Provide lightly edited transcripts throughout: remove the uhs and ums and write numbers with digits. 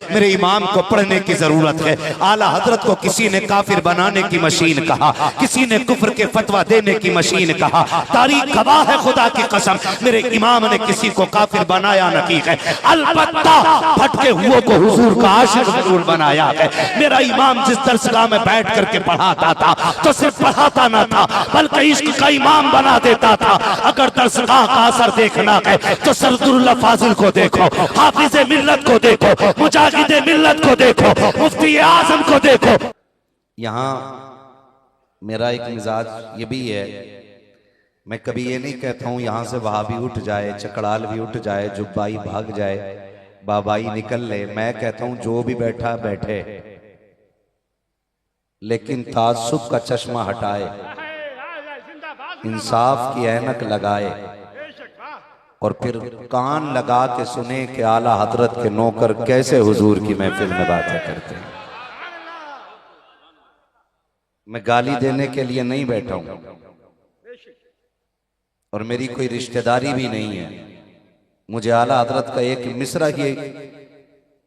मेरे इमाम को पढ़ने की जरूरत है। आला हजरत को किसी ने काफिर बनाने की मशीन कहा, किसी ने कुफ्र के फतवा देने की मशीन कहा। तारीख गवाह है खुदा की कसम, मेरे इमाम ने किसी को काफिर बनाया नहीं है, अलबत्ता भटके हुए को हुजूर का आशिक जरूर बनाया है। मेरा इमाम जिस दरसगाह में बैठ करके पढ़ाता था तो सिर्फ पढ़ाता ना था बल्कि इश्क का इमाम बना देता था। अगर दरसगाह का असर देखना है तो सरदुल्लाह फाजिल को देखो, हाफिज मिल्लत को देखो, मुजाहिद मिल्लत को देखो, मुफ्ती आजम को देखो। यहाँ मेरा एक मिजाज ये भी है, मैं कभी ये नहीं कहता हूं यहां से वहाबी उठ जाए, चकड़ाल भी उठ जाए, जुब्बाई भाग जाए, बाबाई निकल ले। मैं कहता हूं जो भी बैठा बैठे, लेकिन तासुब का चश्मा हटाए, इंसाफ की ऐनक लगाए और फिर कान लगा के सुने कि आला हजरत के नौकर कैसे हुजूर की महफिल में बातें करते हैं। मैं गाली देने के लिए नहीं बैठा हूं और मेरी कोई रिश्तेदारी भी नहीं है। मुझे आला हजरत का एक मिसरा ही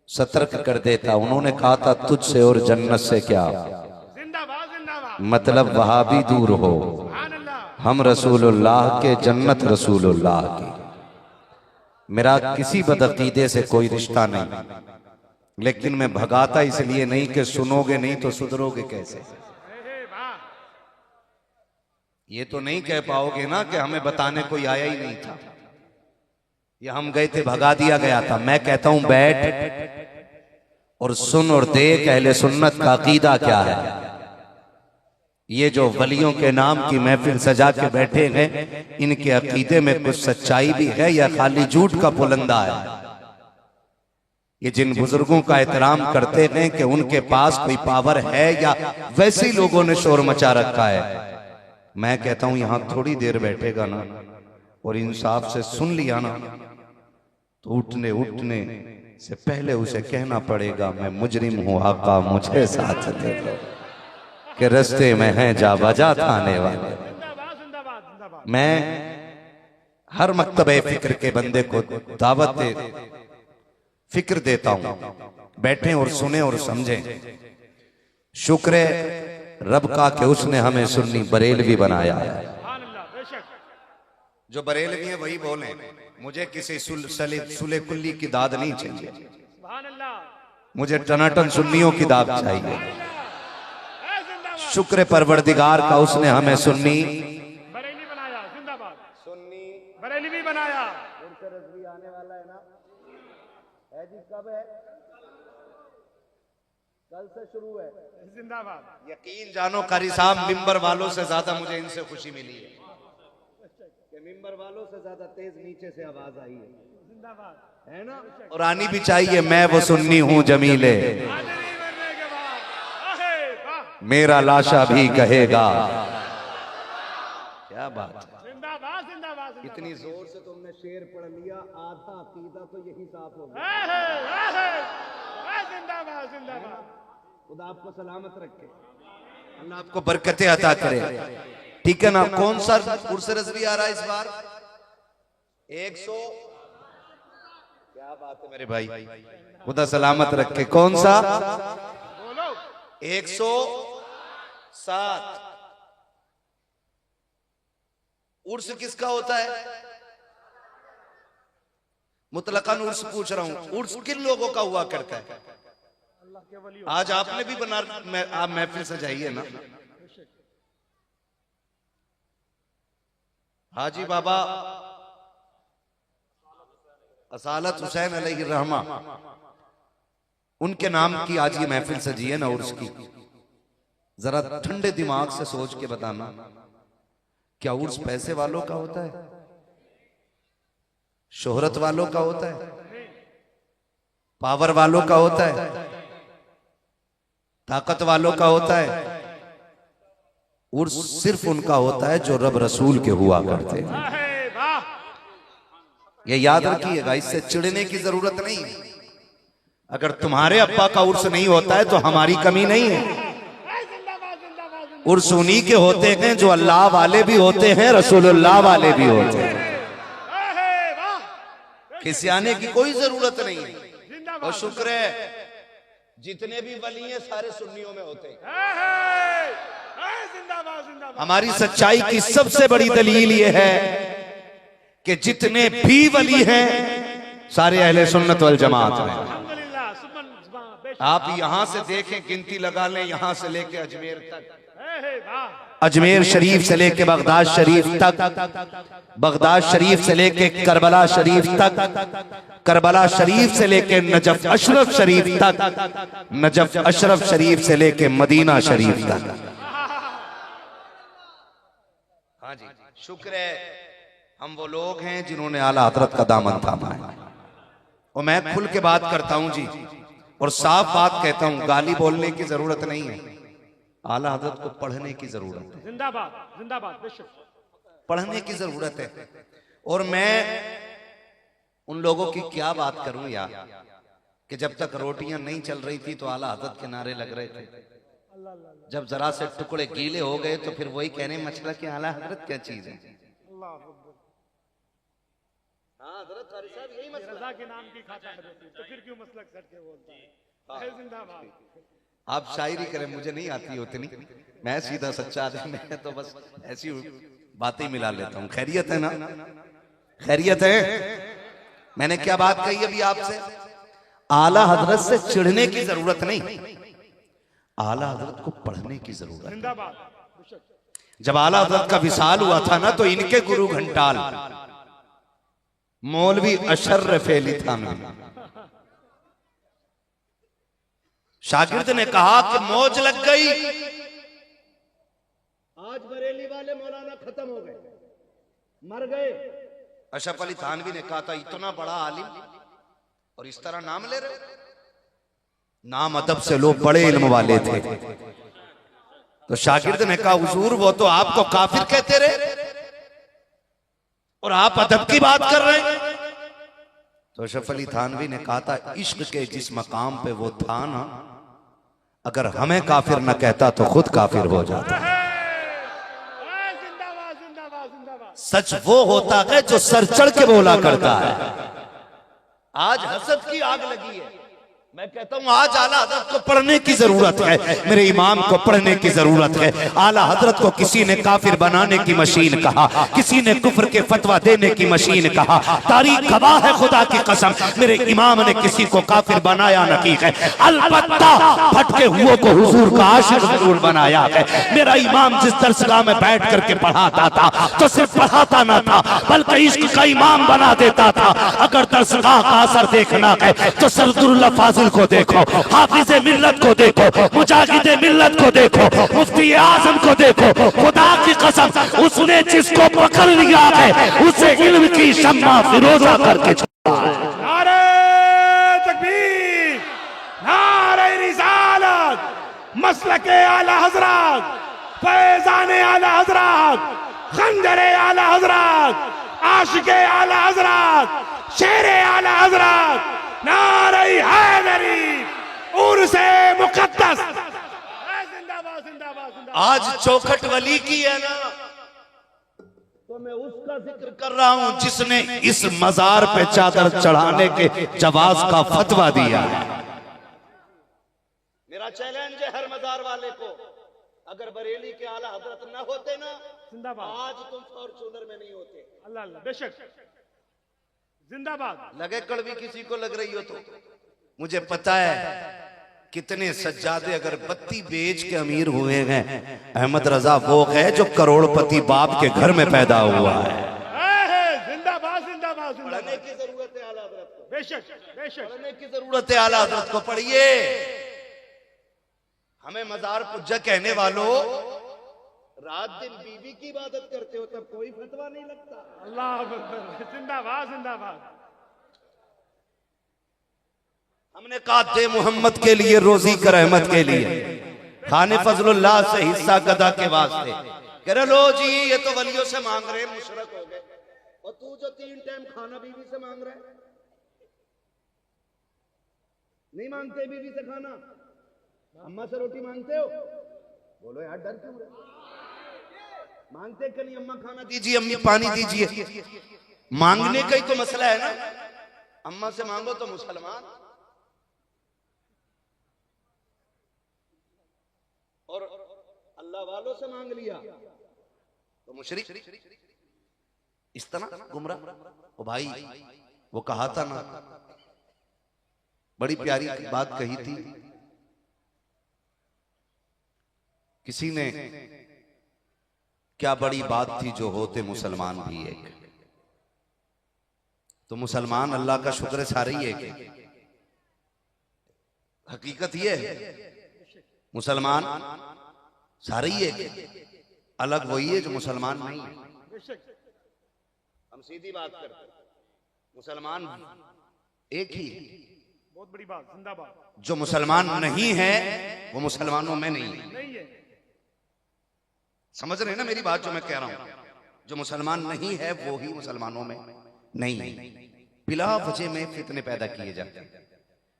सतर्क कर देता। उन्होंने कहा था तुझसे और जन्नत से क्या मतलब, वहाबी दूर हो, हम रसूलुल्लाह के, जन्नत रसूलुल्लाह की। मेरा किसी बदअकीदे से कोई रिश्ता नहीं, लेकिन मैं भगाता इसलिए नहीं कि सुनोगे नहीं तो सुधरोगे कैसे। ये तो नहीं कह पाओगे ना कि हमें बताने कोई आया ही नहीं था, या हम गए थे भगा दिया गया था। मैं कहता हूं बैठ और सुन और देख अहले सुन्नत का अकीदा क्या है। ये जो वलियों के नाम की महफिल सजा के बैठे हैं, इनके अकीदे में कुछ सच्चाई भी है या खाली झूठ का पुलंदा है। ये जिन बुजुर्गों का एहतराम करते हैं कि उनके पास कोई पावर है या वैसे ही लोगों ने शोर मचा रखा है, मैं कहता हूं यहां थोड़ी देर बैठेगा ना और इंसाफ से सुन लिया ना तो उठने से पहले उसे कहना पड़ेगा मैं मुजरिम हूं आका मुझे साथ दे लो, कि रस्ते में हैं जा बजा थाने वाले। मैं हर मकतबे फिक्र के बंदे को दावत फिक्र देता हूं, बैठें और सुने और समझें। शुक्र है रब का कि उसने हमें सुन्नी बरेलवी बनाया है। जो बरेलवी है वही बोले, मुझे किसी सुले कुल्ली की दाद नहीं चाहिए, मुझे टनाटन सुन्नियों की दाद चाहिए। शुक्र परवरदिगार का उसने हमें सुन्नी बरेली बनाया, जिंदाबाद सुन्नी बरेलवी बनाया। उनसे रज़वी आने वाला है ना, है जी, कब है? कल से शुरू है, जिंदाबाद। यकीन जानो कारी साहब, मिंबर वालों से ज्यादा मुझे इनसे खुशी मिली है कि मिंबर वालों से ज्यादा तेज नीचे से आवाज आई है, जिंदाबाद है ना। और आनी भी चाहिए, मैं वो सुन्नी हूं जमीले, मेरा लाशा भी कहेगा। क्या बात है, जिंदाबाद जिंदाबाद। इतनी जोर से तुमने शेर पढ़ लिया, आधा अकीदा तो यही साफ हो गया। जिंदाबाद जिंदाबाद। खुदा आपको सलामत रखे, अल्लाह आपको बरकतें अता करे, ठीक है ना। कौन सा उर्स रज़वी आ रहा है इस बार? 100। क्या बात है मेरे भाई, खुदा सलामत रखे। कौन सा? 107। उर्स किसका होता है? मुतलकन उर्स पूछ रहा हूं, उर्स किन लोगों का हुआ करता है? आज आपने भी बना, आप महफिल सजाइए ना। हाजी बाबा असालत हुसैन अलैहि रहमा, उनके नाम की आज ये महफिल सजी है ना उर्स की। जरा ठंडे दिमाग से सोच के बताना, क्या उर्स पैसे वालों का होता है, शोहरत वालों का होता है, पावर वालों का होता है, ताकत वालों का होता है? उर्स सिर्फ उनका होता है जो रब रसूल के हुआ करते हैं। ये याद रखिएगा, इससे चिढ़ने की जरूरत नहीं है। अगर तुम्हारे अब्बा का उर्स नहीं होता है तो हमारी कमी नहीं है। उर्स उन्हीं के होते हैं जो अल्लाह वाले भी होते हैं, रसूलुल्लाह वाले भी होते हैं। खिसियाने की कोई जरूरत नहीं है। और शुक्र है जितने भी वली हैं सारे सुन्नियों में होते हैं। जिंदाबाद जिंदाबाद। हमारी सच्चाई की सबसे बड़ी दलील यह है कि जितने भी वली हैं सारे अहले सुन्नत वल जमात हैं। अल्हम्दुलिल्लाह सुबह। आप यहां से देखें, गिनती लगा लें, यहां से लेके अजमेर तक, वाह। अजमेर शरीफ से लेके बगदाद शरीफ तक, बगदाद शरीफ से लेके करबला शरीफ तक, करबला शरीफ से लेके नजफ अशरफ शरीफ तक, नजफ अशरफ शरीफ से लेके मदीना शरीफ तक। हाँ जी, शुक्र है हम वो लोग हैं जिन्होंने आला हजरत का दामन थामा है। और मैं खुल के बात करता हूं जी, और साफ बात कहता हूं, गाली बोलने की जरूरत नहीं है, आला हजरत को पढ़ने की जरूरत है। जिंदाबाद जिंदाबाद बेशक, पढ़ने की जरूरत है। और मैं उन लोगों की क्या बात करूं यार, कि जब तक रोटियां नहीं चल रही थी तो आला हजरत के नारे लग रहे थे, जब जरा से टुकड़े गीले हो गए तो फिर वही कहने मचला कि आला हजरत क्या चीज है। रज़ा के नाम की खाता है तो फिर क्यों मसलक सट के बोलता है। जिंदाबाद। आप शायरी करें, मुझे नहीं आती उतनी, मैं सीधा सच्चा आदमी, मैं तो बस ऐसी बातें मिला लेता हूँ। खैरियत है ना? खैरियत है? मैंने क्या बात कही अभी आपसे? आला हजरत से चिढ़ने की जरूरत नहीं, आला हजरत को पढ़ने की जरूरत है। जिंदाबाद। जब आला हजरत का विसाल हुआ था ना, तो इनके गुरु घंटाल मौलवी अशर्रफ अली थानवी शागिर्द ने कहा कि मौज लग गई, आज बरेली वाले मौलाना खत्म हो गए, मर गए। अशरफ अली थानवी ने कहा था इतना बड़ा आलिम और इस तरह नाम ले रहे। नाम अदब से लोग बड़े इल्म वाले थे, तो शागिर्द ने कहा हुजूर वो तो आपको काफिर कहते रहे और आप अदब की बात कर रहे हैं। तो अशरफ अली थानवी ने कहा था इश्क के जिस मकाम पे वो था ना, अगर हमें काफिर न कहता तो खुद काफिर हो जाता। जिंदाबाद जिंदाबाद जिंदाबाद। सच वो होता है जो सर चढ़ के बोला करता है। आज हसद की आग लगी है, मैं कहता हूं आज आला हजरत को पढ़ने की जरूरत है, मेरे इमाम को पढ़ने की जरूरत है। आला हजरत को किसी ने काफिर बनाने की मशीन कहा, किसी ने कुफ्र के फतवा देने की मशीन कहा। तारीख गवाह है खुदा की कसम, मेरे इमाम ने किसी को काफिर बनाया नहीं है, अलबत्ता भटके हुओं को हुजूर का आशिक जरूर बनाया है। मेरा इमाम जिस दरसगाह में बैठ करके पढ़ाता था तो सिर्फ पढ़ाता ना था बल्कि इश्क का इमाम बना देता था। अगर दरसगाह का असर देखना है तो सरदुल्लाह फाजिल को देखो, हाफिज मिल्लत को देखो, मुजाहिद मिल्लत को देखो, मुफ्ती आजम को देखो। खुदा की कसम उसने जिसको पकड़ लिया है उसे इल्म की शम्मा फिरोजा करके छोड़ा है। नारे तकबीर, नारे रिसालत, मसलके आला हजरत, फैजाने आला हजरत, खंजरे आला हजरत, आशिके आला हजरत, शेरे आला हजरत, नारे हैदरी, उर्से मुकद्दस। जिंदाबाद जिंदाबाद जिंदाबाद। आज चौखट वली की है ना, तो मैं उसका जिक्र कर रहा हूं जिसने इस मजार पे चादर चढ़ाने के जवाब का फतवा दिया है। मेरा चैलेंज है हर मजार वाले को, अगर बरेली के आला हजरत न होते ना, जिंदाबाद। आज तुम फॉर्चूनर में नहीं होते। अल्लाह अल्लाह बेशक। जिंदाबाद। लगे कड़वी किसी को लग रही हो तो मुझे पता है कितने सज्जादे अगर बत्ती बेच के अमीर हुए हैं। अहमद रजा वो है जो करोड़पति बाप के घर में पैदा हुआ है। जिंदाबाद जिंदाबाद जिंदाबाद। पढ़ने की जरूरत है आला हजरत को, बेशक बेशक। पढ़ने की जरूरत है आला हजरत को, पढ़िए। हमें मजार पुज्जा कहने वालों, रात दिन बीवी की इबादत करते हो तब कोई फतवा नहीं लगता। अल्लाह अकबर। जिंदाबाद जिंदाबाद। हमने कहा दे मोहम्मद के लिए रोजी कर रहमत के लिए, खाने फजलुल्लाह से हिस्सा गदा के वास्ते। कह रहे लो जी ये तो वलियों से मांग रहे, मुशरक हो गए। और तू जो 3 टाइम खाना बीवी से मांग रहा है, नहीं मांगते बीवी से खाना, अम्मा से रोटी मांगते हो? बोलो यार डर क्यों रहे? मांगते कहीं अम्मा खाना दीजिए, अम्मी पानी दीजिए, मांगने का ही तो मसला है ना। अम्मा से मांगो तो मुसलमान, अल्लाह वालों से मांग लिया तो मुशरिक इस तरह गुमराह। ओ भाई, वो कहा था ना, बड़ी प्यारी बात कही थी किसी ने, क्या बड़ी बात थी जो होते मुसलमान भी एक। तो मुसलमान अल्लाह का शुक्र है सारे ही एक। हकीकत ये है मुसलमान सारे ही एक, अलग वही है जो मुसलमान नहीं है। हम सीधी बात करते हैं, मुसलमान एक ही है। बहुत बड़ी बात, जिंदाबाद। जो मुसलमान नहीं है वो मुसलमानों में नहीं है। नहीं है। समझ रहे हैं ना मेरी बात जो मैं कह रहा हूं? जो मुसलमान नहीं है वो ही मुसलमानों में नहीं है। बिला वजह में फितने पैदा किए जाते हैं,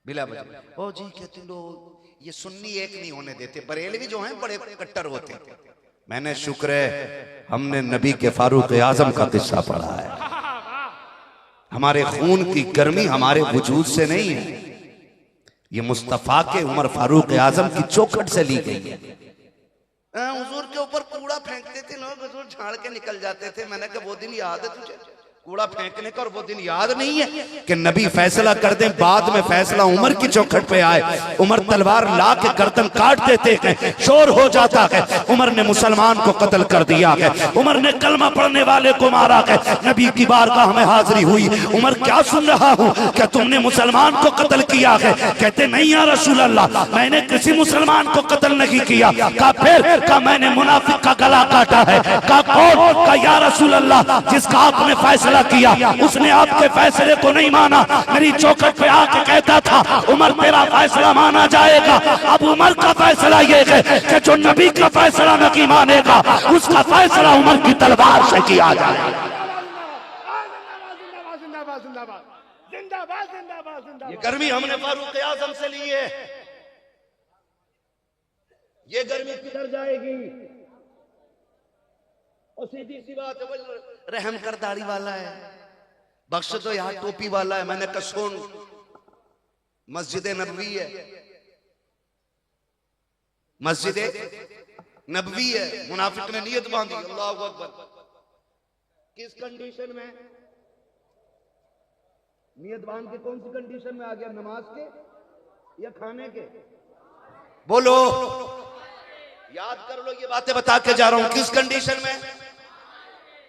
बिला वजह। ओ जी कहते लोग ये सुन्नी एक नहीं होने देते, बरेलवी जो हैं बड़े कट्टर होते हैं। मैंने शुक्र है हमने नबी के फारूक आजम का किस्सा पढ़ा है। हमारे खून की गर्मी हमारे वजूद से नहीं है, ये मुस्तफा के उमर फारूक आजम की चौखट से ली गई है। हुजूर के ऊपर कूड़ा फेंकते थे लोग, हुजूर झाड़ के निकल जाते थे। मैंने कहा वो दिन याद है तुझे कूड़ा फेंकने का, और वो दिन याद नहीं है कि नबी फैसला कर दे, बाद में फैसला उमर की चौखट पे आए। उमर तलवार ला के गर्दन काट देते हैं, शोर हो जाता है, उमर ने मुसलमान को कत्ल कर दिया है, उमर ने कलमा पढ़ने वाले को मारा है। नबी की बारगाह में हाजिरी हुई, उमर क्या सुन रहा हूँ, क्या तुमने मुसलमान को कत्ल किया है? कहते नहीं या रसूल अल्लाह, मैंने किसी मुसलमान को कत्ल नहीं किया। कहा फिर? कहा मैंने मुनाफिक का गला काटा है। कहा कौन? कहा या रसूल अल्लाह, जिसका आपने फैसला किया उसने आपके फैसले को नहीं माना। मेरी चौखट पे आके कहता था उमर तेरा फैसला माना जाएगा। अब उमर का फैसला ये है कि जो नबी का फैसला नहीं मानेगा उसका फैसला उमर की तलवार से किया जाएगा। जिंदाबाद जिंदाबाद जिंदाबाद जिंदाबाद जिंदाबाद। ये गर्मी हमने फारूक आजम से ली है। ये गर्मी किधर जाएगी? और सीधी सी बात है, रहम कर दाढ़ी वाला है, बख्श दो यार टोपी वाला है। मैंने कहा सुन, मस्जिद नबवी है, मस्जिद नबवी है, मुनाफिक ने नियत बांधी अल्लाहु अकबर। किस कंडीशन में नियत बांध के? कौन सी कंडीशन में आ गया? नमाज के या खाने के? बोलो, याद कर लो, ये बातें बता के जा रहा हूं किस कंडीशन में।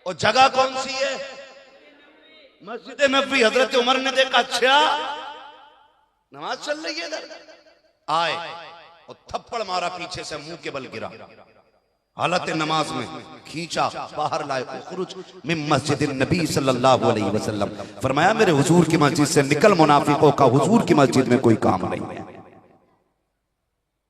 और जगह कौन सी है? मस्जिद नबवी। हजरत उमर ने देखा अच्छा नमाज चल रही है इधर, आए और थप्पड़ मारा पीछे से, मुंह के बल गिरा, हालत नमाज में खींचा, बाहर लाए। उखरुज मिन मस्जिद नबी सल्लल्लाहु अलैहि वसल्लम, फरमाया मेरे हुजूर की मस्जिद से निकल, मुनाफिकों का हुजूर की मस्जिद में कोई काम नहीं है।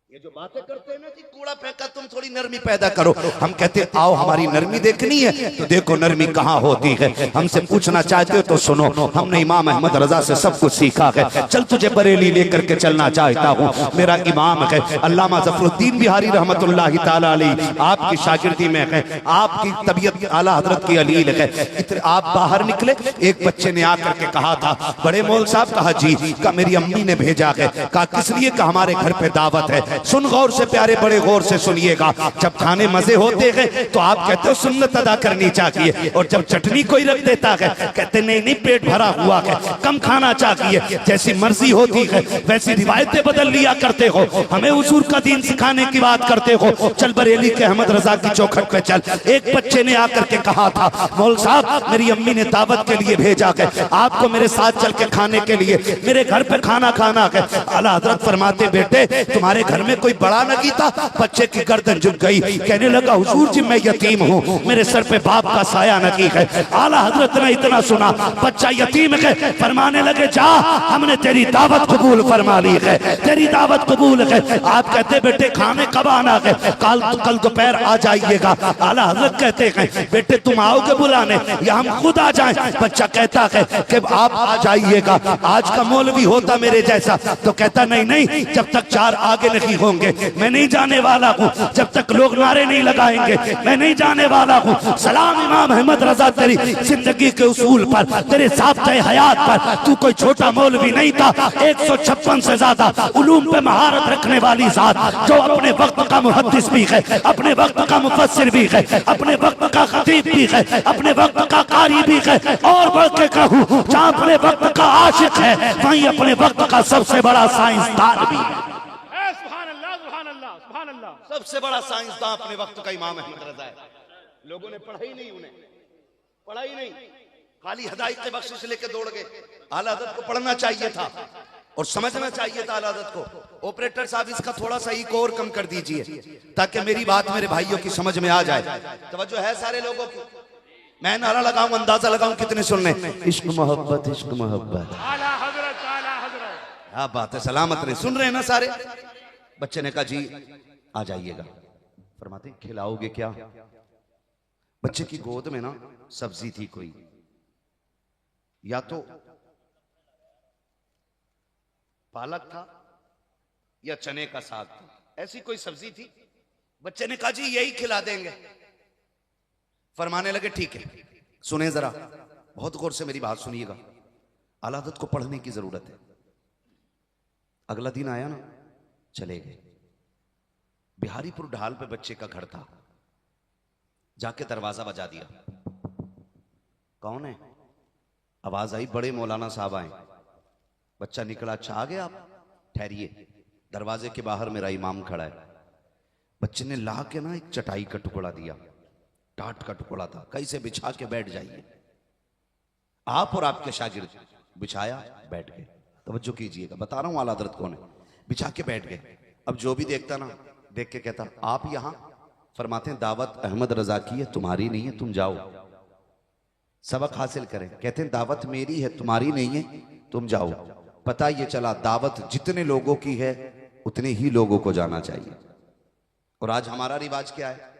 ये जो बातें करते हैं ना कि कूड़ा फेंका, तुम थोड़ी नरमी पैदा करो। हम कहते आओ हमारी नरमी देखनी है तो देखो नरमी कहाँ होती है। हमसे पूछना चाहते हो तो सुनो, हमने इमाम अहमद रजा से सब कुछ सीखा है। चल तुझे बरेली लेकर के चलना चाहता हूँ। मेरा इमाम है अल्लामा ज़फरुद्दीन बिहारी रहमतुल्लाहि ताला अलैहि, आपकी शागिर्दी में है, आपकी तबीयत आला हजरत की अलील है। इतने आप बाहर निकले, एक बच्चे ने आकर के कहा था बड़े मौल साहब, कहा जी, का मेरी अम्मी ने भेजा है। कहा किस लिए? का हमारे घर पे दावत है। सुन गौर से प्यारे, बड़े गौर से सुनिएगा। जब खाने मजे होते हैं तो आप कहते हो सुन्नत अदा करनी चाहिए, और जब चटनी कोई रख देता है कहते नहीं नहीं पेट भरा हुआ है, कम खाना चाहिए। जैसी मर्जी होती है वैसी रिवायतें बदल लिया करते हो, हमें हुजूर का दीन सिखाने की बात करते हो। चल बरेली के अहमद रजा की चौखट पे चल। एक बच्चे ने आकर के कहा था मौल साहब मेरी अम्मी ने दावत के लिए भेजा है, आपको मेरे साथ चल के खाने के लिए, मेरे घर पे खाना खाना है। आला हजरत फरमाते बेटे तुम्हारे घर में कोई बड़ा नगी था? बच्चे की गर्दन झुक गई, कहने लगा हुजूर जी मैं यतीम हूँ, मेरे सर पे बाप का साया नगी है। आला हजरत ने इतना सुना, बच्चा यतीम है, फरमाने लगे जा हमने तेरी दावत कबूल फरमा ली है, तेरी दावत कबूल है। आप कहते बेटे खाने कब आना है? कल दोपहर आ जाइएगा। आला हजरत कहते हैं बेटे तुम आओगे बुलाने या हम खुद आ जाएं? बच्चा कहता है कि आप आ जाइएगा, आज का मौलवी होता मेरे जैसा। तो कहता नहीं नहीं, जब तक चार आगे नहीं होंगे होंगे। मैं नहीं जाने वाला हूँ जब तक लोग नारे नहीं लगाएंगे, मैं नहीं जाने वाला हूँ। सलाम इमाम अहमद रजा तेरी जिंदगी के उसूल पर, तेरे ज़ाब्ते हयात पर। तू कोई छोटा मौलवी नहीं था, 156 से ज्यादा उलूम पे महारत रखने वाली जात, जो अपने वक्त का मुहद्दिस भी है, अपने वक्त का मुफस्सिर भी है, अपने वक्त का खतीब भी है, अपने वक्त का कारी भी है, और बढ़ के कहूँ जहाँ अपने वक्त का आशिक है वहीं अपने वक्त का सबसे बड़ा साइंसदान भी है। सुभान अल्लाह, सुभान अल्लाह, सुभान अल्लाह। सबसे बड़ा साइंसदान अपने वक्त का इमाम अहमद रजा है। लोगों ने पढ़ा ही नहीं, उन्हें पढ़ा ही नहीं, खाली हदायत के बख्शिश लेके दौड़ गए। आला हज़रत को पढ़ना चाहिए था और समझना चाहिए था आला हज़रत को। ऑपरेटर साहब इसका थोड़ा सा एक और कम कर दीजिए ताकि मेरी बात मेरे भाइयों की समझ में आ जाए। तवज्जो है सारे लोगों की? मैं नारा लगाऊं, अंदाजा लगाऊं कितने सुन रहे? इश्क मोहब्बत, इश्क मोहब्बत। आला हजरत, आला हजरत। क्या बात है, सलामत रहे। सुन रहे हैं ना सारे? बच्चे ने कहा जी आ जाइएगा। फरमाते खिलाओगे क्या? बच्चे की गोद में ना सब्जी थी कोई, या तो पालक था या चने का साग था, ऐसी कोई सब्जी थी। बच्चे ने कहा जी यही खिला देंगे। फरमाने लगे ठीक है, सुने जरा, बहुत गौर से मेरी बात सुनिएगा। आला हज़रत को पढ़ने की जरूरत है। अगला दिन आया ना, चले गए। बिहारीपुर ढाल पे बच्चे का घर था। जाके दरवाजा बजा दिया। कौन है? आवाज आई, बड़े मौलाना साहब आए। बच्चा निकला, अच्छा आ गए आप, ठहरिए। दरवाजे के बाहर मेरा इमाम खड़ा है। बच्चे ने ला के ना एक चटाई का टुकड़ा दिया, टाट का टुकड़ा था, कहीं से बिछा के बैठ जाइए आप और आपके शागिर्द। बिछाया, बैठ गए। तवज्जो कीजिएगा, बता रहा हूं आला हज़रत कौन है। बिछा के बैठ गए। अब जो भी देखता ना, देख के कहता आप यहां? फरमाते हैं दावत अहमद रजा की है, तुम्हारी नहीं है, तुम जाओ सबक हासिल करें। कहते हैं दावत मेरी है, तुम्हारी नहीं है, तुम जाओ। पता ये चला दावत जितने लोगों की है उतने ही लोगों को जाना चाहिए। और आज हमारा रिवाज क्या है?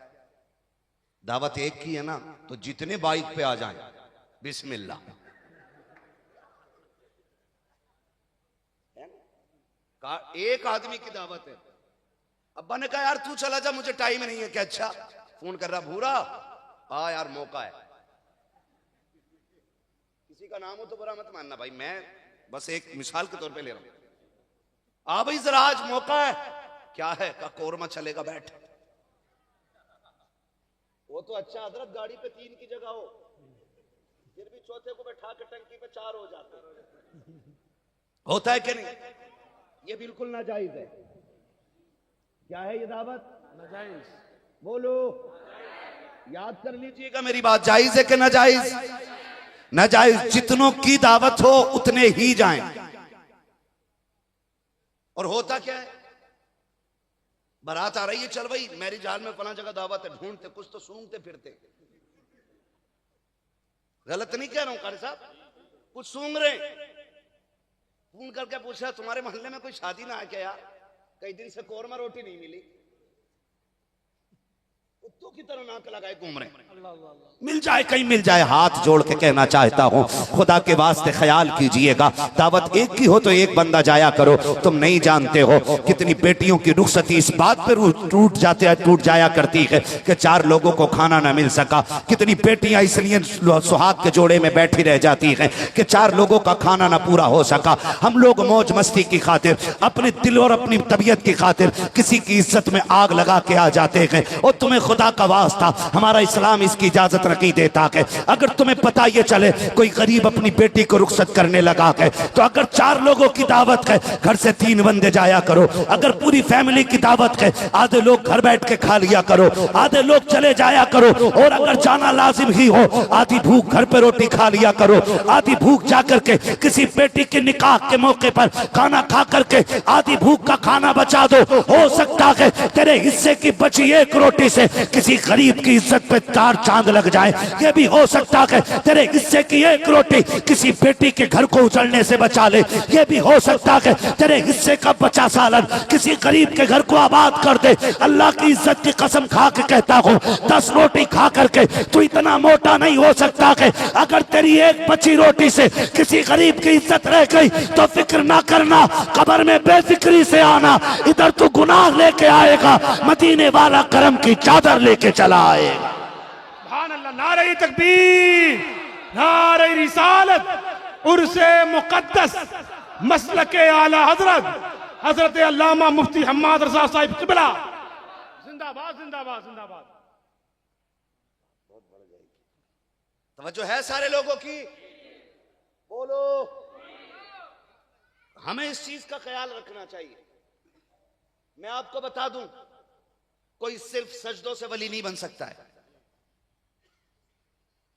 दावत एक की है ना, तो जितने बाइक पे आ जाएं, बिस्मिल्लाह। एक आदमी की दावत है। अब्बा ने कहा यार तू चला जा, मुझे टाइम नहीं है। क्या अच्छा? फोन कर रहा, भूरा आ यार मौका है। किसी का नाम हो तो बुरा मत मानना भाई, मैं बस एक मिसाल के तौर पे ले रहा हूं। आ भाई जरा आज मौका है। क्या है? का कोरमा चलेगा, बैठ। वो तो अच्छा हजरत गाड़ी पे 3 की जगह हो, फिर भी चौथे को बैठा के टंकी पे 4 हो जाते। होता है कि नहीं? ये बिल्कुल नाजायज है। क्या है ये दावत? नाजायज। बोलो, याद कर लीजिएगा मेरी बात। जायज है कि नाजायज? नाजायज। जितनों की दावत हो उतने ही जाएं। और होता क्या है? बारात आ रही है, चल भाई मैरिज हॉल में फला जगह दावत है, ढूंढते कुछ तो सूंघते फिरते। गलत नहीं कह रहा हूं कारी साहब, कुछ सूंघ रहे। फोन करके पूछा तुम्हारे मोहल्ले में कोई शादी ना है क्या यार? कई दिन से कोरमा रोटी नहीं मिली। कुत्तों की तरह नाक लगाए घूम रहे। मिल जाए कहीं मिल जाए। हाथ जोड़ के कहना चाहता हूं, खुदा के वास्ते ख्याल कीजिएगा। दावत एक की हो तो एक बंदा जाया करो। तुम नहीं जानते हो कितनी बेटियों की रुखसती इस बात पर टूट जाया करती है कि 4 लोगों को खाना ना मिल सका। कितनी बेटियां इसलिए सुहाग के जोड़े में बैठी रह जाती हैं कि 4 लोगों का खाना ना पूरा हो सका। हम लोग मौज मस्ती की खातिर, अपने दिल और अपनी तबीयत की खातिर किसी की इज्जत में आग लगा के आ जाते हैं। और तुम्हें खुदा का वास्ता, हमारा इस्लाम इसकी इजाजत नहीं देता है। अगर तुम्हें पता ये चले कोई गरीब अपनी बेटी को रुखसत करने लगा है, तो अगर 4 लोगों की दावत है, घर से 3 बंदे जाया करो। अगर पूरी फैमिली की दावत है, आधे लोग घर बैठ के खा लिया करो, आधे लोग चले जाया करो। और अगर जाना लाजिम ही हो, आधी भूख घर पे रोटी खा लिया करो, आधी भूख जाकर के किसी बेटी के निकाह के मौके पर खाना खा करके आधी भूख का खाना बचा दो। हो सकता है तेरे हिस्से की बची 1 रोटी से किसी गरीब की इज्जत पे 4 चांद लग जाए। ये भी हो सकता है तेरे हिस्से की एक रोटी किसी बेटी के घर को उजड़ने से बचा ले। ये भी हो सकता है तेरे हिस्से का बचा सालन किसी गरीब के घर को आबाद कर दे। अल्लाह की इज्जत की कसम खा के कहता हूँ 10 रोटी खा करके तू इतना मोटा नहीं हो सकता कि अगर तेरी एक बची रोटी से किसी गरीब की इज्जत रह गई तो फिक्र ना करना, कब्र में बेफिक्री से आना। इधर तू गुनाह लेके आएगा, मदीने वाला करम की चादर लेके चला आएगा। सुभान अल्लाह, नारे तकबीर, नारे रिसालत, उर्से मुकद्दस, मसलके आला हजरत हजरत अल्लामा मुफ्ती हम्माद रजा साहिब किबला जिंदाबाद जिंदाबाद जिंदाबाद। तवज्जो है सारे लोगों की? बोलो। हमें इस चीज का ख्याल रखना चाहिए। मैं आपको बता दूं, कोई सिर्फ सजदों से वली नहीं बन सकता है।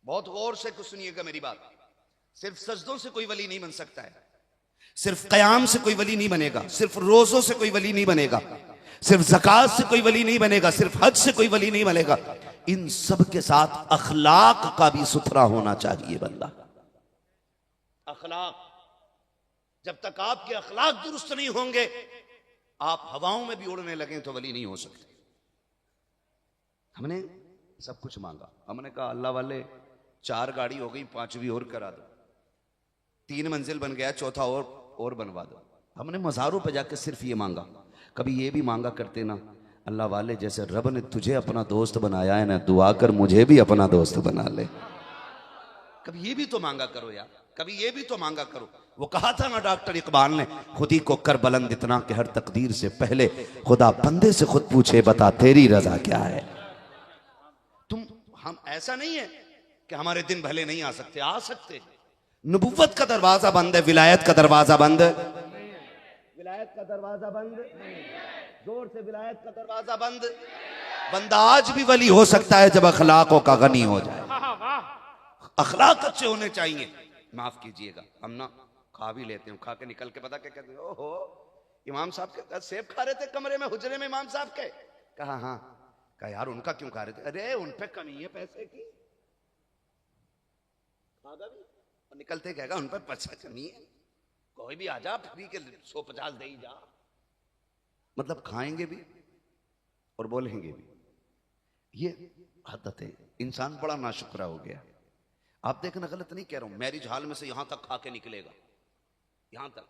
बहुत गौर से कुछ सुनिएगा मेरी बात। सिर्फ सजदों से कोई वली नहीं बन सकता है, सिर्फ कयाम से कोई वली नहीं बनेगा, सिर्फ रोजों से कोई वली नहीं बनेगा, सिर्फ ज़कात से कोई वली नहीं बनेगा, सिर्फ हज से कोई वली नहीं बनेगा। इन सब के साथ अखलाक का भी सुथरा होना चाहिए बंदा। अखलाक, जब तक आपके अखलाक दुरुस्त नहीं होंगे, आप हवाओं में भी उड़ने लगे तो वली नहीं हो सकते। हमने सब कुछ मांगा, हमने कहा अल्लाह वाले 4 गाड़ी हो गई, 5वीं और करा दो, 3 मंजिल बन गया, 4था और बनवा दो। हमने मज़ारों पे जाके सिर्फ ये मांगा। कभी ये भी मांगा करते ना, अल्लाह वाले जैसे रब ने तुझे अपना दोस्त बनाया है ना, दुआ कर मुझे भी अपना दोस्त बना ले। कभी ये भी तो मांगा करो यार, कभी ये भी तो मांगा करो। वो कहा था ना डॉक्टर इकबाल ने, खुदी को कर बुलंद इतना कि हर तकदीर से पहले खुदा बंदे से खुद पूछे बता तेरी रजा क्या है। हम ऐसा नहीं है कि हमारे दिन भले नहीं आ सकते, आ सकते। नबुव्वत का दरवाजा बंद है, विलायत का दरवाजा बंद है, विलायत का दरवाजा बंद, जोर से विलायत का दरवाजा बंद। बंदा आज भी वली हो सकता है जब अखलाकों का गनी हो जाए। अखलाक अच्छे होने चाहिए। माफ कीजिएगा, हम ना खा भी लेते हैं, खा के निकल के पता क्या कहते हैं, ओहो इमाम साहब के सेब खा रहे थे कमरे में, हुजरे में इमाम साहब के। कहा हाँ, कहा यार उनका क्यों खा रहे थे? अरे उन पे कमी है पैसे की, खागा भी और निकलते कहेगा उन पर पैसा कमी है, कोई भी आ जा फ्री के 150 दे ही जा। मतलब खाएंगे भी और बोलेंगे भी। ये आदतें, इंसान बड़ा नाशुक्रा हो गया। आप देखना, गलत नहीं कह रहा हूं, मैरिज हॉल में से यहां तक खा के निकलेगा, यहां तक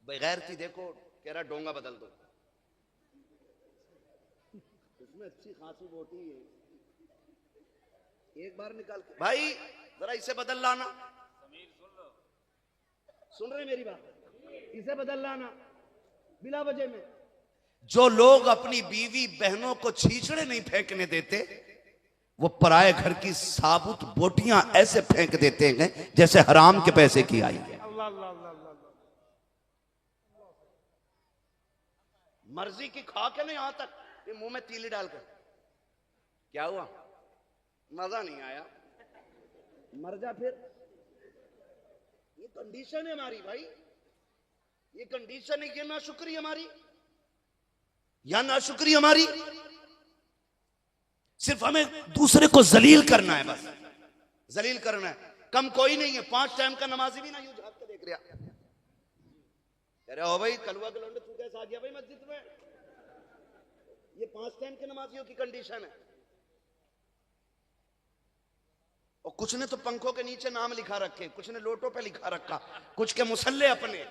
बगैर थी। देखो कह रहा डोंगा बदल दो, इसमें अच्छी खासी बोटी है, एक बार निकाल के भाई जरा इसे बदल लाना। सुन रहे मेरी बात? इसे बदल लाना बिना वजह में। जो लोग अपनी बीवी बहनों को छीछड़े नहीं फेंकने देते, वो पराये घर की साबुत बोटियां ऐसे फेंक देते हैं जैसे हराम के पैसे की आई है। मर्जी की खा के नहीं, यहां तक मुंह में तीली डालकर। क्या हुआ? मजा नहीं आया, मर जा फिर। ये कंडीशन है हमारी भाई, ये कंडीशन है। ये नाशुक्री हमारी, या नाशुक्री हमारी। सिर्फ हमें दूसरे को जलील करना है, बस जलील करना है। कम कोई नहीं है, 5 टाइम का नमाजी भी ना यूं झाँक के देख रहा। कह रहे हो भाई कलवा के लौंडे तू कैसे आ गया भाई मस्जिद में? ये 5 टाइम के नमाजियों की कंडीशन है। और कुछ ने तो पंखों के नीचे नाम लिखा रखे, कुछ ने लोटों पे लिखा रखा, कुछ के मुसल्ले अपने।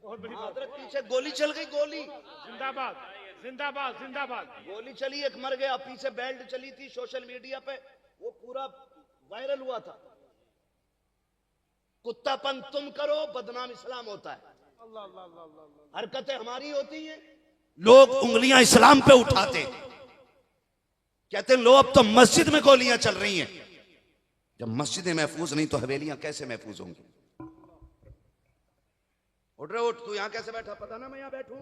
पीछे गोली चल गई, गोली जिंदाबाद जिंदाबाद जिंदाबाद। गोली चली, एक मर गया। पीछे बेल्ट चली थी सोशल मीडिया पे, वो पूरा वायरल हुआ था। कुत्तापन तुम करो, बदनाम इस्लाम होता है। हरकतें हमारी होती हैं, लोग उंगलियां इस्लाम पे उठाते, कहते हैं लो अब तो मस्जिद में गोलियां चल रही हैं। जब मस्जिदें महफूज नहीं तो हवेलियां कैसे महफूज होंगी? उठ रहे, उठ, तू यहां कैसे बैठा? पता ना मैं यहां बैठूं।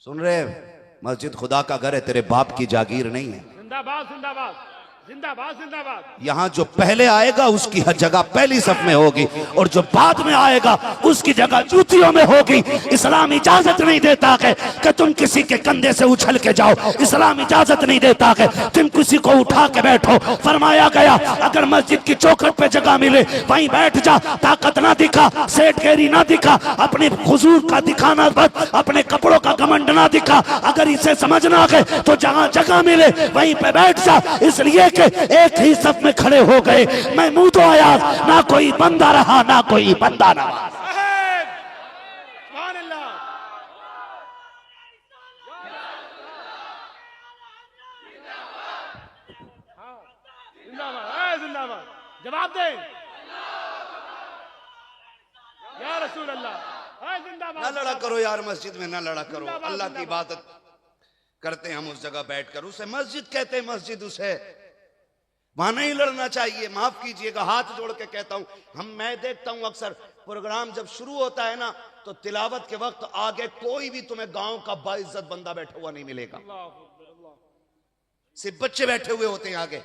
सुन रहे, मस्जिद खुदा का घर है, तेरे बाप की जागीर नहीं है। जिंदाबाद जिंदाबाद जिंदाबाद जिंदाबाद। यहाँ जो पहले आएगा उसकी हर जगह पहली सफ में होगी, और जो बाद में आएगा उसकी जगह जूतियों में होगी। इस्लाम इजाजत नहीं देता है कि तुम किसी के कंधे से उछल के जाओ, इस्लाम इजाजत नहीं देता है तुम किसी को उठा के बैठो। फरमाया गया अगर मस्जिद की चौखट पे जगह मिले वहीं बैठ जा, ताकत ना दिखा, सेठगिरी ना दिखा, अपने हुजूर का दिखाना बस, अपने कपड़ों का घमंड ना दिखा। अगर इसे समझना है तो जहाँ जगह मिले वहीं पे बैठ जा, इसलिए कि एक ही सफ में खड़े हो गए। मैं मुंह तो आया, ना कोई बंदा रहा ना कोई बंदा रहा। सुभान अल्लाह। जिंदाबाद जिंदाबाद। जवाब दे या रसूल अल्लाह। जिंदाबाद। ना लड़ा करो यार, मस्जिद में ना लड़ा करो। अल्लाह की इबादत करते हैं हम उस जगह बैठकर, उसे मस्जिद कहते हैं। मस्जिद उसे वहां नहीं लड़ना चाहिए। माफ कीजिएगा, हाथ जोड़ के कहता हूं। मैं देखता हूं अक्सर प्रोग्राम जब शुरू होता है ना, तो तिलावत के वक्त आगे कोई भी तुम्हें गांव का बाइज्जत बंदा बैठा हुआ नहीं मिलेगा, सिर्फ बच्चे बैठे हुए होते हैं आगे,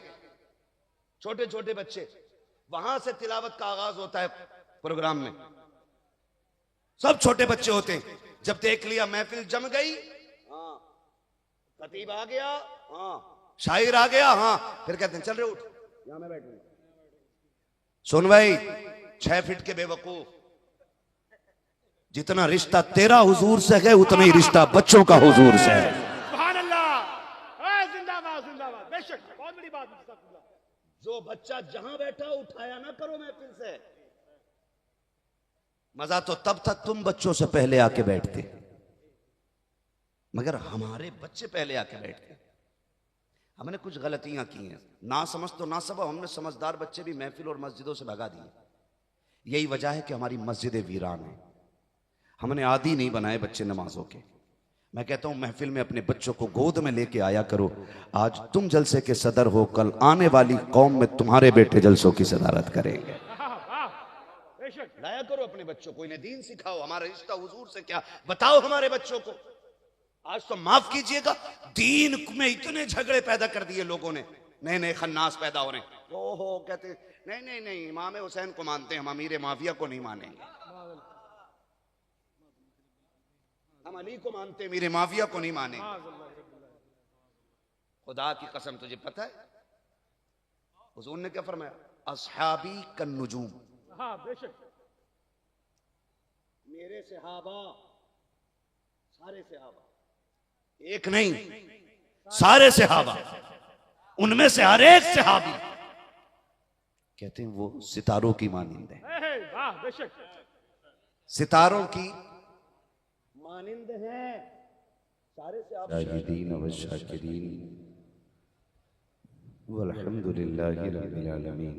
छोटे छोटे बच्चे। वहां से तिलावत का आगाज होता है प्रोग्राम में, सब छोटे बच्चे होते हैं। जब देख लिया महफिल जम गई, हाँ खतीब आ गया, हाँ शायर आ गया, हाँ फिर कहते हैं चल रहे उठ, यहां मैं बैठूंगा। सुन भाई 6 फीट के बेवकूफ, जितना रिश्ता तेरा हुजूर से है उतना ही रिश्ता बच्चों का हुजूर से है। सुभान अल्लाह। जिंदाबाद जिंदाबाद। बेशक बहुत बड़ी बात है। जो बच्चा जहां बैठा उठाया ना करो महफिल से। मजा तो तब तक तुम बच्चों से पहले आके बैठते, मगर हमारे बच्चे पहले आके बैठते। हमने कुछ गलतियां की हैं, ना समझ तो ना सब, हमने समझदार बच्चे भी महफिल और मस्जिदों से भगा दिए। यही वजह है कि हमारी मस्जिदें वीरान हैं। हमने आदी नहीं बनाए बच्चे नमाजों के। मैं कहता हूं महफिल में अपने बच्चों को गोद में लेके आया करो। आज तुम जलसे के सदर हो, कल आने वाली कौम में तुम्हारे बेटे जलसों की सदारत करेंगे। लाया करो अपने बच्चों को, इन्हें दीन सिखाओ, हमारा रिश्ता हुजूर से क्या बताओ हमारे बच्चों को। आज तो माफ कीजिएगा, दीन में इतने झगड़े पैदा कर दिए लोगों ने, नए नए खन्नास पैदा हो रहे हैं। ओहो कहते नहीं नहीं नहीं, इमाम हुसैन को मानते हैं, हम अमीर माफिया को नहीं मानेंगे। हम अली को मानते हैं, अमीर माफिया को नहीं मानेंगे। खुदा की कसम तुझे पता है हुजूर ने क्या फरमाया? अस्हाबी कन नुजूम, हाँ बेशक। मेरे सहाबा, सारे सहाबा, एक नहीं सारे सहाबा, उनमें से हर एक सहाबी कहते हैं वो सितारों की मानिंद है। वाह बेशक। सितारों की मानिंद है सारे सहाबा। व शाकिरीन वल्हम्दुलिल्लाहि रब्बिल आलमीन।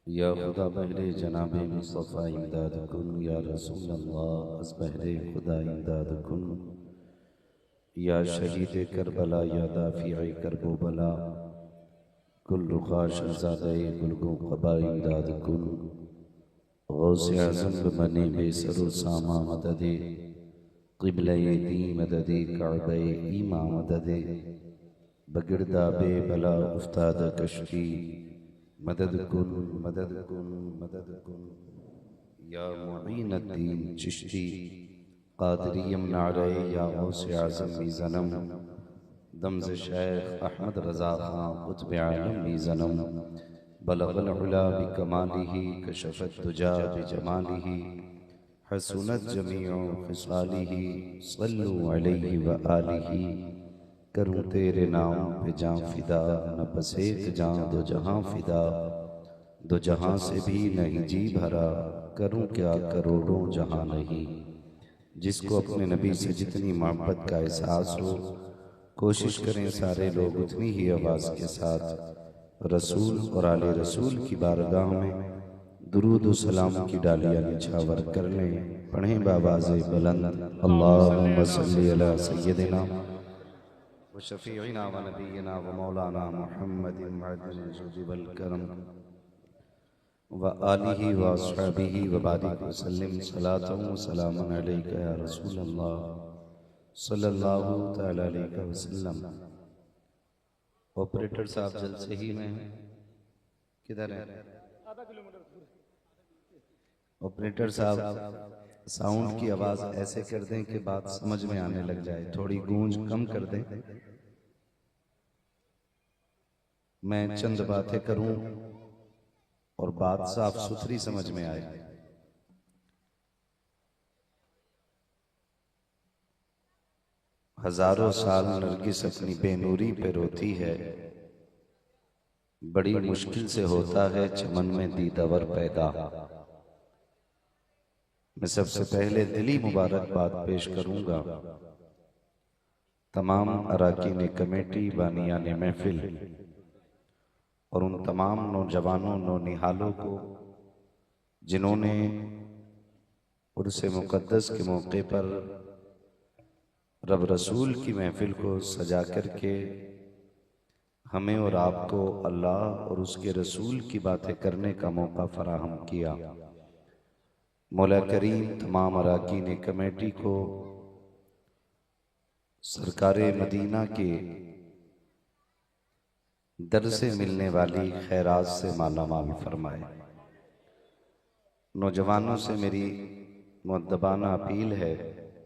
या खुदा बहरे जनाबे मुस्तफ़ा इमदाद कुन, या रसूल अल्लाह अस बहरे खुदा इमदाद कुन, या शहीद करबला, या दाफ़िए करबो बला, कुल रुखा शहज़ादे गुलगो क़बा इमदाद कुन, गौसे आज़म बने बेसरो सामा मददे, क़िबले दी मददे, काबे ईमा मददे, बगिरदा बे बला उफ्ताद कश्ती, मदद कुन मदद कुन मदद कुन, या मुईन अद्दीन चिश्ती, क़ादिरियम नारे, या गौसे आज़म मीज़नम, दमज़ शेख अहमद रज़ा खां क़ुत्ब आलम मीज़नम, बलग़ल उला बिकमालिही, कशफ़त दुजा बिजमालिही, हसुनत जमीउ ख़िसालिही, सल्लु अलैहि व आलिही। करूँ तेरे नाम पे जान फिदा, न बस एक जान दो जहां फिदा, दो जहां से भी नहीं जी भरा, करूँ क्या करोड़ों जहां नहीं। जिसको अपने नबी से जितनी मोहब्बत का एहसास हो, कोशिश करें सारे लोग उतनी ही आवाज़ के साथ रसूल और आले रसूल की बारगाह में दुरूद व सलाम की डालियाँ निछावर कर लें। पढ़ें बावाज़े बुलंद, अल्लाहुम्मा सल्ली अला सय्यदिना व शफ़ीइना व नबीना व मौलाना मुहम्मदिन मअदिल जुद वल करम व आलिही व अस्हाबिही व बारिक व सल्लिम सलातन व सलामन अलैका या रसूल अल्लाह सल्लल्लाहु तआला अलैहि वसल्लम। ऑपरेटर साहब जल्द से ही में हैं। किधर है ऑपरेटर साहब? साउंड की आवाज ऐसे कर दें कि बात समझ में आने लग जाए, थोड़ी गूंज कम कर दें। मैं चंद बातें करूं और बात साफ सुथरी समझ में आए। हजारों साल नरगिस अपनी बेनूरी पे रोती है, बड़ी मुश्किल से होता है चमन में दीदावर पैदा। मैं सबसे पहले दिली मुबारकबाद पेश करूंगा तमाम अराकीन कमेटी, बानियान महफिल और उन तमाम नौजवानों नौनिहालों को जिन्होंने उर्स मुक़द्दस के मौके पर रब रसूल की महफिल को सजा करके हमें और आपको अल्लाह और उसके रसूल की बातें करने का मौका फराहम किया। मौला करीम तमाम अराकीन कमेटी को सरकार मदीना के दर से मिलने वाली खैरात से माला माल फरमाए। नौजवानों से मेरी मुअद्दबाना अपील है,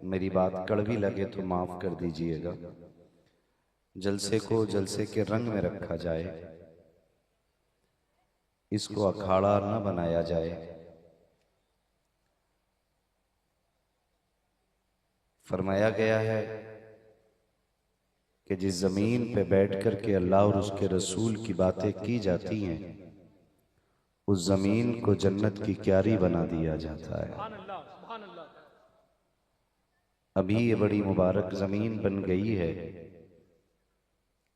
मेरी बात कड़वी लगे तो माफ कर दीजिएगा। जलसे को जलसे के रंग में रखा जाए, इसको अखाड़ा न बनाया जाए। फरमाया गया है कि जिस जमीन पे बैठ कर के अल्लाह और उसके रसूल की बातें की जाती हैं, उस जमीन को जन्नत की क्यारी बना दिया जाता है। अभी ये बड़ी मुबारक जमीन बन गई है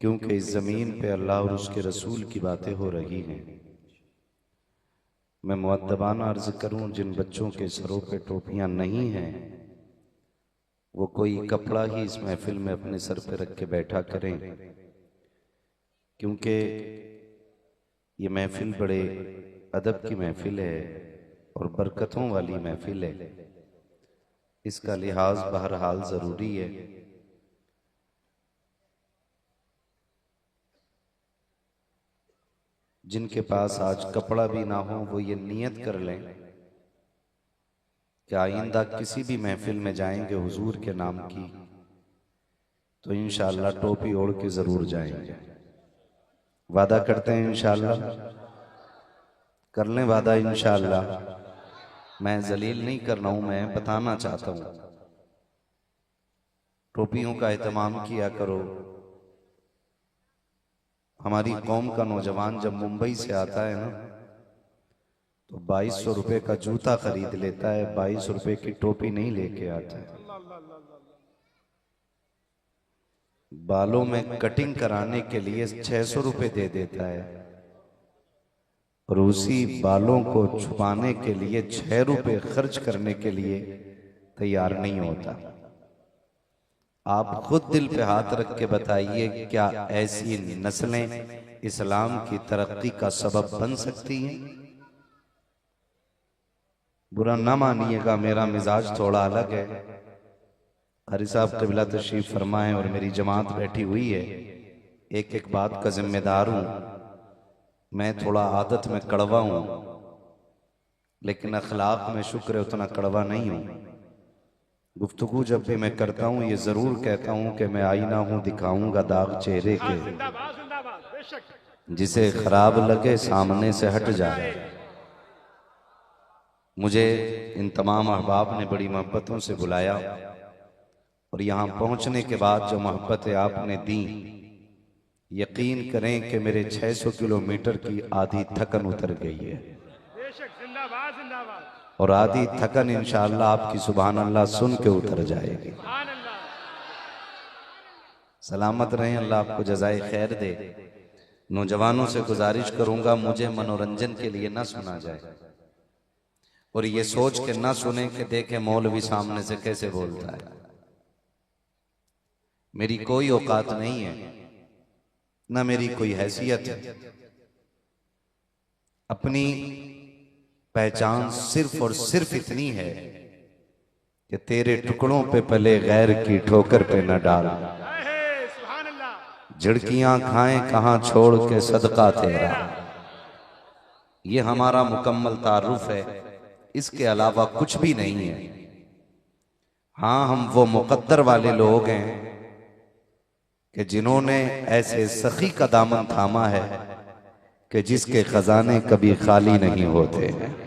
क्योंकि इस जमीन पे अल्लाह और उसके रसूल की बातें हो रही हैं। मैं मुअद्दबाना अर्ज करूं, जिन बच्चों के सरों पे टोपियां नहीं हैं वो कोई कपड़ा ही इस महफिल में अपने सर पे रख के बैठा करें, क्योंकि ये महफिल बड़े अदब की महफिल है और बरकतों वाली महफिल है। इसका लिहाज बहरहाल जरूरी है। जिनके पास आज कपड़ा भी ना हो वो ये नियत कर लें कि आइंदा किसी भी महफिल में जाएंगे हुजूर के नाम की तो इंशाअल्लाह टोपी ओढ़ के जरूर जाएंगे। वादा करते हैं इंशाअल्लाह, कर लें वादा इंशाअल्लाह। मैं जलील नहीं कर रहा हूं, मैं बताना चाहता हूं टोपियों का एहतमाम किया करो। हमारी कौम का नौजवान जब मुंबई से आता है ना तो 2200 रुपए का जूता खरीद लेता है, 22 रुपए की टोपी नहीं लेके आता है। बालों में कटिंग कराने के लिए 600 रुपए दे देता है और उसी बालों को छुपाने के लिए 6 रुपए खर्च करने के लिए तैयार नहीं होता। आप खुद दिल पे हाथ रख के बताइए, क्या ऐसी नस्लें इस्लाम की तरक्की का सबब बन सकती हैं? बुरा ना मानिएगा, मेरा मिजाज थोड़ा अलग है। कारी साहब क़िबला तशरीफ फरमाए और मेरी जमात बैठी हुई है, एक एक बात का जिम्मेदार हूं। मैं थोड़ा आदत में कड़वा हूं, लेकिन अखलाक में शुक्र है उतना कड़वा नहीं हूं। गुफ्तगू जब भी मैं करता हूं ये जरूर कहता हूं कि मैं आईना हूं, दिखाऊंगा दाग चेहरे के, जिसे खराब लगे सामने से हट जाए। मुझे इन तमाम अहबाब ने बड़ी मोहब्बतों से बुलाया और यहाँ पहुँचने के बाद जो मोहब्बतें आपने दी, यकीन करें कि मेरे 600 किलोमीटर की आधी थकन उतर गई है और आधी थकन इंशाअल्लाह आपकी सुभान अल्लाह सुन के उतर जाएगी। सलामत रहें, अल्लाह आपको जज़ाए खैर दे। नौजवानों से गुजारिश करूंगा मुझे मनोरंजन के लिए ना सुना जाए और ये सोच के ना सुने कि देखे मौलवी सामने से कैसे बोलता है। मेरी कोई औकात नहीं है, ना मेरी कोई हैसियत है। अपनी पहचान सिर्फ और सिर्फ इतनी है कि तेरे टुकड़ों पे पले गैर की ठोकर पे न डाल। झिड़कियां खाएं कहां छोड़ के सदका तेरा। ये हमारा मुकम्मल तारुफ है, इसके अलावा कुछ भी नहीं है। हाँ, हम वो मुकद्दर वाले लोग हैं कि जिन्होंने ऐसे सखी का दामन थामा है कि जिसके खजाने कभी खाली नहीं होते हैं।